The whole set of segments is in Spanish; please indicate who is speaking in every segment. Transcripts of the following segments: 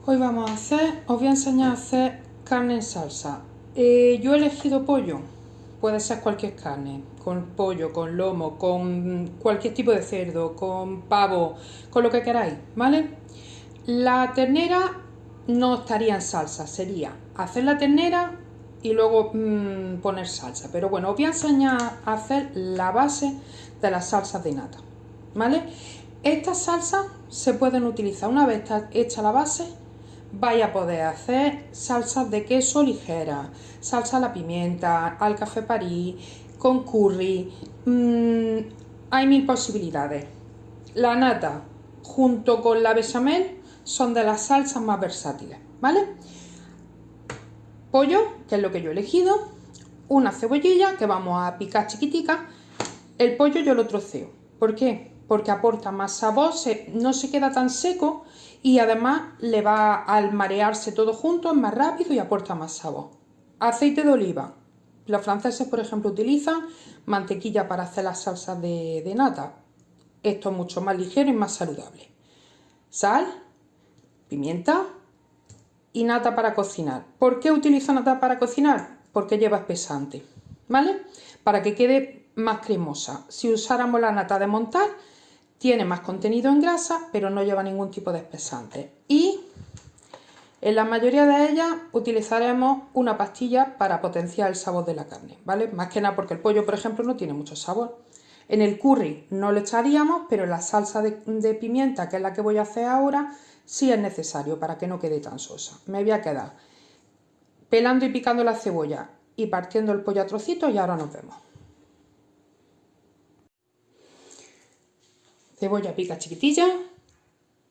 Speaker 1: Hoy os voy a enseñar a hacer carne en salsa. Yo he elegido pollo, puede ser cualquier carne, con pollo, con lomo, con cualquier tipo de cerdo, con pavo, con lo que queráis, ¿vale? La ternera no estaría en salsa, sería hacer la ternera y luego poner salsa. Pero bueno, os voy a enseñar a hacer la base de las salsas de nata, ¿vale? Estas salsas se pueden utilizar una vez hecha la base. Vais a poder hacer salsas de queso ligera, salsa a la pimienta, al café París, con curry. Hay mil posibilidades. La nata junto con la bechamel son de las salsas más versátiles, ¿vale? Pollo, que es lo que yo he elegido, una cebollilla que vamos a picar chiquitica. El pollo yo lo troceo. ¿Por qué? Porque aporta más sabor, no se queda tan seco y además le va al marearse todo junto, es más rápido y aporta más sabor. Aceite de oliva. Los franceses, por ejemplo, utilizan mantequilla para hacer las salsas de nata. Esto es mucho más ligero y más saludable. Sal, pimienta y nata para cocinar. ¿Por qué utilizo nata para cocinar? Porque lleva espesante, ¿vale? Para que quede más cremosa. Si usáramos la nata de montar, tiene más contenido en grasa, pero no lleva ningún tipo de espesante. Y en la mayoría de ellas utilizaremos una pastilla para potenciar el sabor de la carne, ¿vale? Más que nada porque el pollo, por ejemplo, no tiene mucho sabor. En el curry no lo echaríamos, pero en la salsa de pimienta, que es la que voy a hacer ahora, sí es necesario para que no quede tan sosa. Me voy a quedar pelando y picando la cebolla y partiendo el pollo a trocitos y ahora nos vemos. Cebolla pica chiquitilla,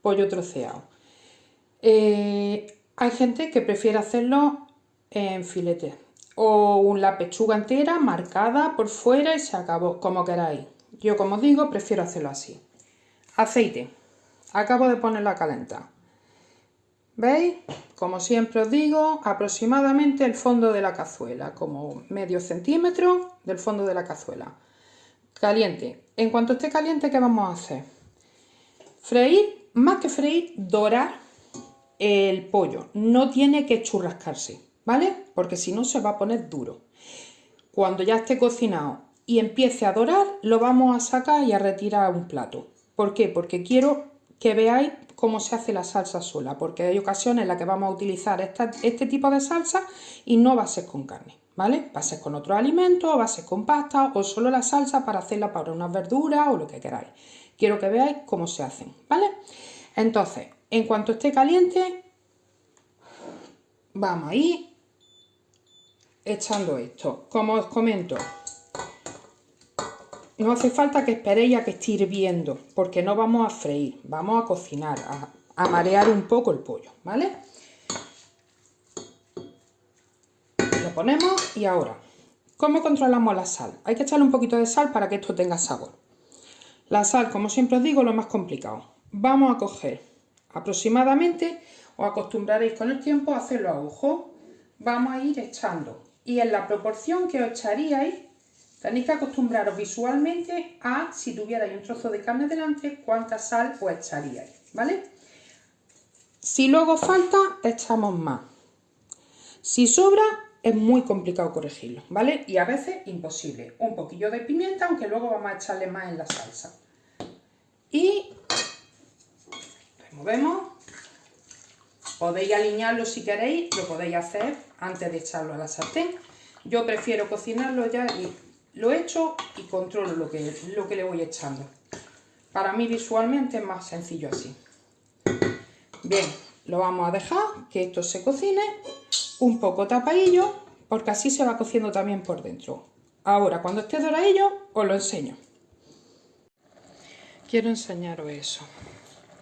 Speaker 1: pollo troceado. Hay gente que prefiere hacerlo en filete o la pechuga entera marcada por fuera y se acabó, como queráis. Yo, como digo, prefiero hacerlo así. Aceite. Acabo de ponerlo a calentar. ¿Veis? Como siempre os digo, aproximadamente el fondo de la cazuela, como medio centímetro del fondo de la cazuela. Caliente. En cuanto esté caliente, ¿qué vamos a hacer? Freír, más que freír, dorar el pollo. No tiene que churrascarse, ¿vale? Porque si no se va a poner duro. Cuando ya esté cocinado y empiece a dorar, lo vamos a sacar y a retirar a un plato. ¿Por qué? Porque quiero que veáis cómo se hace la salsa sola, porque hay ocasiones en las que vamos a utilizar este tipo de salsa y no va a ser con carne, ¿vale? Va a ser con otros alimentos, va a ser con pasta o solo la salsa para hacerla para unas verduras o lo que queráis. Quiero que veáis cómo se hacen, ¿vale? Entonces, en cuanto esté caliente, vamos a ir echando esto. Como os comento, no hace falta que esperéis a que esté hirviendo, porque no vamos a freír, vamos a cocinar, a marear un poco el pollo, ¿vale? Lo ponemos y ahora, ¿cómo controlamos la sal? Hay que echarle un poquito de sal para que esto tenga sabor. La sal, como siempre os digo, lo más complicado. Vamos a coger aproximadamente, os acostumbraréis con el tiempo a hacerlo a ojo. Vamos a ir echando y en la proporción que os echaríais, tenéis que acostumbraros visualmente a, si tuvierais un trozo de carne delante, cuánta sal os echaríais, ¿vale? Si luego falta, echamos más. Si sobra, es muy complicado corregirlo, ¿vale? Y a veces imposible. Un poquillo de pimienta, aunque luego vamos a echarle más en la salsa. Y removemos. Podéis alinearlo si queréis, lo podéis hacer antes de echarlo a la sartén. Yo prefiero cocinarlo ya y lo echo y controlo lo que le voy echando. Para mí visualmente es más sencillo así. Bien, lo vamos a dejar que esto se cocine un poco tapadillo, porque así se va cociendo también por dentro. Ahora, cuando esté doradillo, os lo enseño. Quiero enseñaros eso.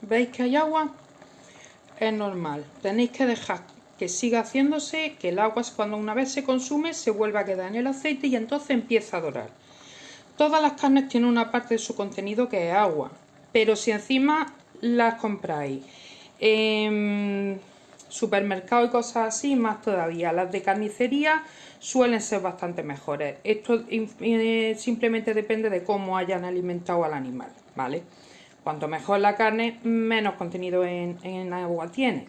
Speaker 1: ¿Veis que hay agua? Es normal. Tenéis que dejar que siga haciéndose, que el agua cuando una vez se consume se vuelve a quedar en el aceite y entonces empieza a dorar. Todas las carnes tienen una parte de su contenido que es agua, pero si encima las compráis en supermercado y cosas así, más todavía. Las de carnicería suelen ser bastante mejores. Esto simplemente depende de cómo hayan alimentado al animal, ¿vale? Cuanto mejor la carne, menos contenido en agua tiene.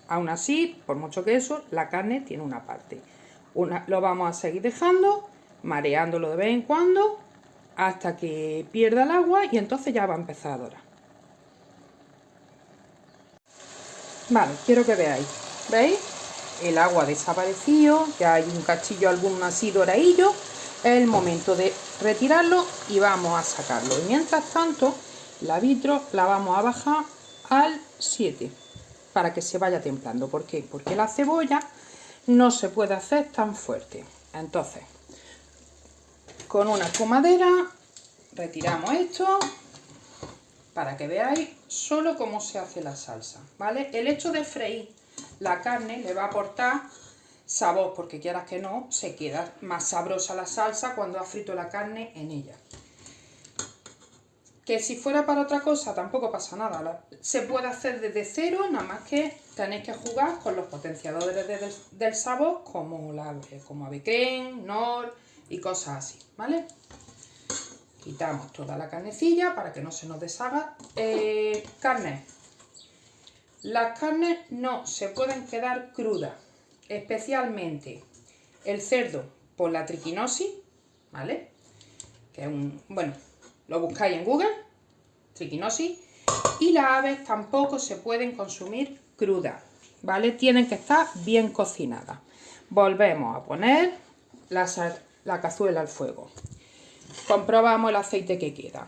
Speaker 1: Aún así, por mucho que eso, la carne tiene una parte. Lo vamos a seguir dejando, mareándolo de vez en cuando, hasta que pierda el agua y entonces ya va a empezar a dorar. Vale, quiero que veáis. ¿Veis? El agua ha desaparecido, ya hay un cachillo, algún así doradillo. Es el momento de retirarlo y vamos a sacarlo. Y mientras tanto, la vitro la vamos a bajar al 7 para que se vaya templando. ¿Por qué? Porque la cebolla no se puede hacer tan fuerte. Entonces, con una espumadera retiramos esto para que veáis solo cómo se hace la salsa, ¿vale? El hecho de freír la carne le va a aportar sabor, porque quieras que no, se queda más sabrosa la salsa cuando has frito la carne en ella. Que si fuera para otra cosa tampoco pasa nada, se puede hacer desde cero, nada más que tenéis que jugar con los potenciadores del sabor, como ave creme, Knorr y cosas así, ¿vale? Quitamos toda la carnecilla para que no se nos deshaga. Carne. Las carnes no se pueden quedar crudas, especialmente el cerdo por la triquinosis, ¿vale? Que es bueno, lo buscáis en Google, triquinosis, y las aves tampoco se pueden consumir crudas, ¿vale? Tienen que estar bien cocinadas. Volvemos a poner la cazuela al fuego. Comprobamos el aceite que queda.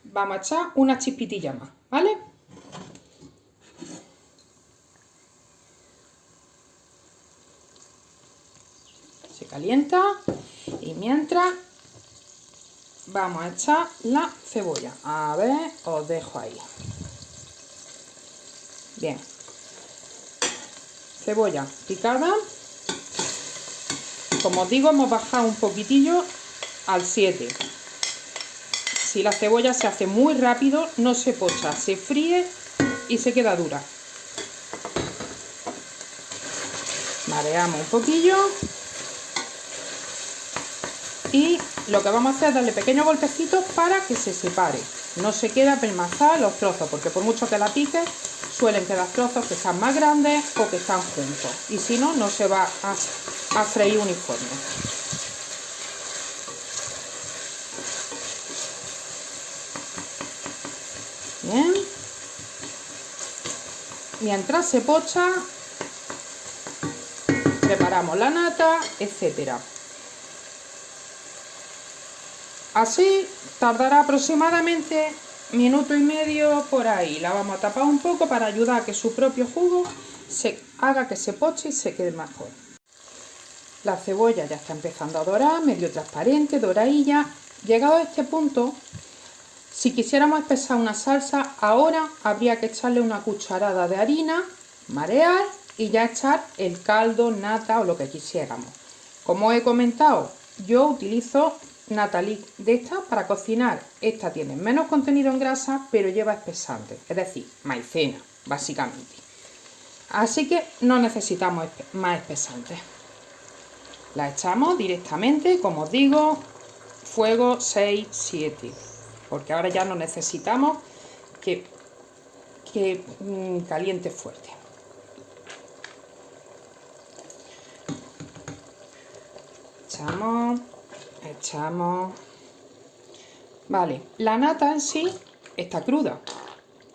Speaker 1: Vamos a echar una chispitilla más, ¿vale? Se calienta y mientras vamos a echar la cebolla. A ver, os dejo ahí. Bien. Cebolla picada. Como os digo, hemos bajado un poquitillo al 7. Si la cebolla se hace muy rápido, no se pocha, se fríe y se queda dura. Mareamos un poquillo. Y lo que vamos a hacer es darle pequeños golpecitos para que se separe. No se queda pelmazada los trozos, porque por mucho que la piques, suelen quedar trozos que están más grandes o que están juntos. Y si no, no se va a freír uniforme. Bien. Mientras se pocha, preparamos la nata, etcétera. Así tardará aproximadamente minuto y medio por ahí. La vamos a tapar un poco para ayudar a que su propio jugo haga que se poche y se quede mejor. La cebolla ya está empezando a dorar, medio transparente, doradilla. Llegado a este punto, si quisiéramos espesar una salsa, ahora habría que echarle una cucharada de harina, marear y ya echar el caldo, nata o lo que quisiéramos. Como he comentado, yo utilizo Nathalie de esta para cocinar. Esta tiene menos contenido en grasa, pero lleva espesante, es decir, maicena, básicamente. Así que no necesitamos más espesantes. La echamos directamente, como os digo, fuego 6-7, porque ahora ya no necesitamos que caliente fuerte. Echamos. Vale, la nata en sí está cruda.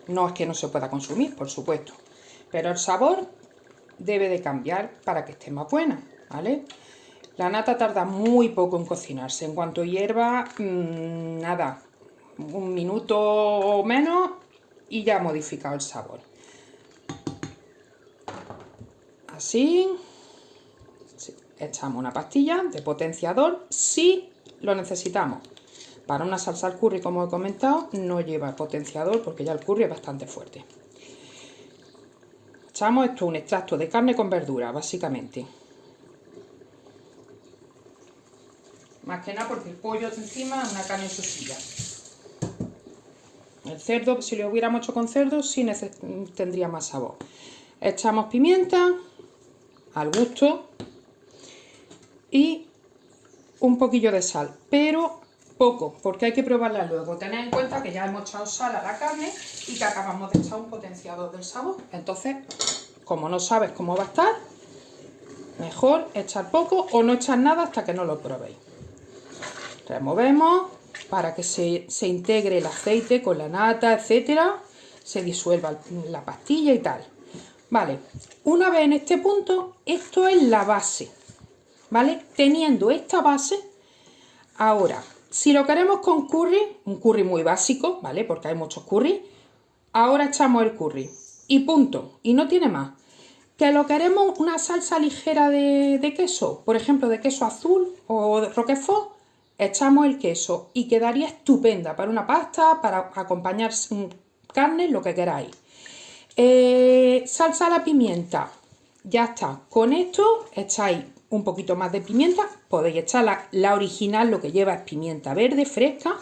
Speaker 1: No es que no se pueda consumir, por supuesto, pero el sabor debe de cambiar para que esté más buena, ¿vale? La nata tarda muy poco en cocinarse. En cuanto hierva, nada, un minuto o menos y ya ha modificado el sabor. Así. Echamos una pastilla de potenciador si lo necesitamos. Para una salsa al curry, como he comentado, no lleva potenciador porque ya el curry es bastante fuerte. Echamos esto, un extracto de carne con verdura, básicamente. Más que nada porque el pollo de encima es una carne sosilla. El cerdo, si lo hubiéramos hecho con cerdo, sí tendría más sabor. Echamos pimienta al gusto y un poquillo de sal, pero poco, porque hay que probarla luego. Tened en cuenta que ya hemos echado sal a la carne y que acabamos de echar un potenciador del sabor. Entonces, como no sabes cómo va a estar, mejor echar poco o no echar nada hasta que no lo probéis. Removemos para que se integre el aceite con la nata, etcétera, se disuelva la pastilla y tal. Vale, una vez en este punto, esto es la base, ¿vale? Teniendo esta base, ahora, si lo queremos con curry, un curry muy básico, ¿vale? Porque hay muchos curry, ahora echamos el curry y punto, y no tiene más. Que lo queremos una salsa ligera de queso, por ejemplo de queso azul o de roquefort, echamos el queso y quedaría estupenda para una pasta, para acompañar carne, lo que queráis. Salsa a la pimienta, ya está. Con esto echáis un poquito más de pimienta, podéis echar la original, lo que lleva es pimienta verde fresca,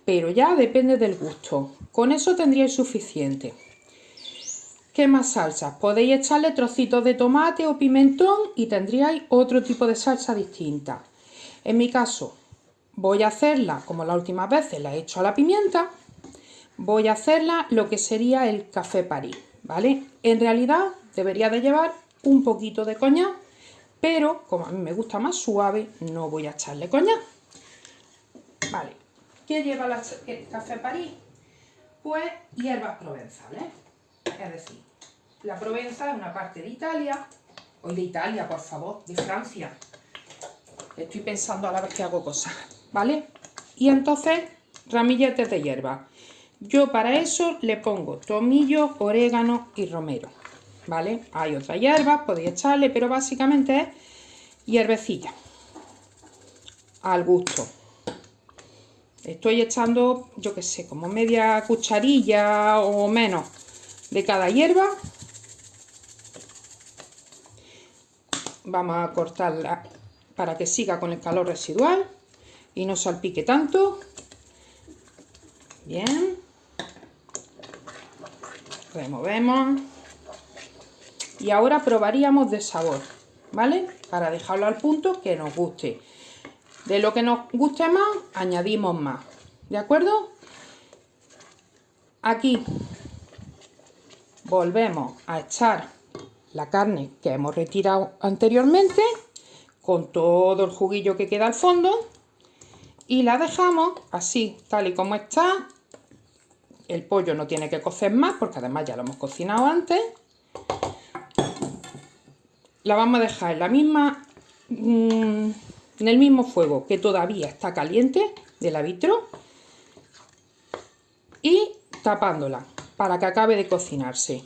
Speaker 1: pero ya depende del gusto. Con eso tendríais suficiente. ¿Qué más salsas? Podéis echarle trocitos de tomate o pimentón y tendríais otro tipo de salsa distinta. En mi caso, voy a hacerla, como las últimas veces la he hecho a la pimienta, voy a hacerla lo que sería el café París, ¿vale? En realidad debería de llevar un poquito de coñac, pero como a mí me gusta más suave, no voy a echarle coñac. Vale, ¿qué lleva el café París? Pues hierbas provenzales, es decir, la Provenza es una parte de Italia, hoy de Italia, por favor, de Francia. Estoy pensando a la vez que hago cosas, ¿vale? Y entonces, ramilletes de hierba. Yo para eso le pongo tomillo, orégano y romero, ¿vale? Hay otras hierbas, podéis echarle, pero básicamente es hierbecilla, al gusto. Estoy echando, yo qué sé, como media cucharilla o menos de cada hierba. Vamos a cortarla para que siga con el calor residual y no salpique tanto. Bien. Removemos. Y ahora probaríamos de sabor, ¿vale? Para dejarlo al punto que nos guste. De lo que nos guste más, añadimos más. ¿De acuerdo? Aquí volvemos a echar la carne que hemos retirado anteriormente con todo el juguillo que queda al fondo y la dejamos así, tal y como está. El pollo no tiene que cocer más porque además ya lo hemos cocinado antes. La vamos a dejar en la misma, en el mismo fuego que todavía está caliente de la vitro y tapándola para que acabe de cocinarse.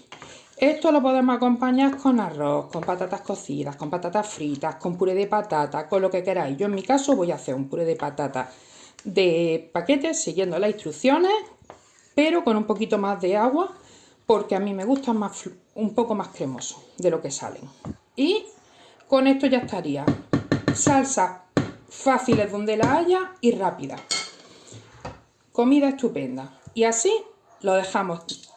Speaker 1: Esto lo podemos acompañar con arroz, con patatas cocidas, con patatas fritas, con puré de patata, con lo que queráis. Yo en mi caso voy a hacer un puré de patata de paquetes siguiendo las instrucciones, pero con un poquito más de agua porque a mí me gusta más, un poco más cremoso de lo que salen. Y con esto ya estaría. Salsas fáciles donde la haya y rápidas. Comida estupenda. Y así lo dejamos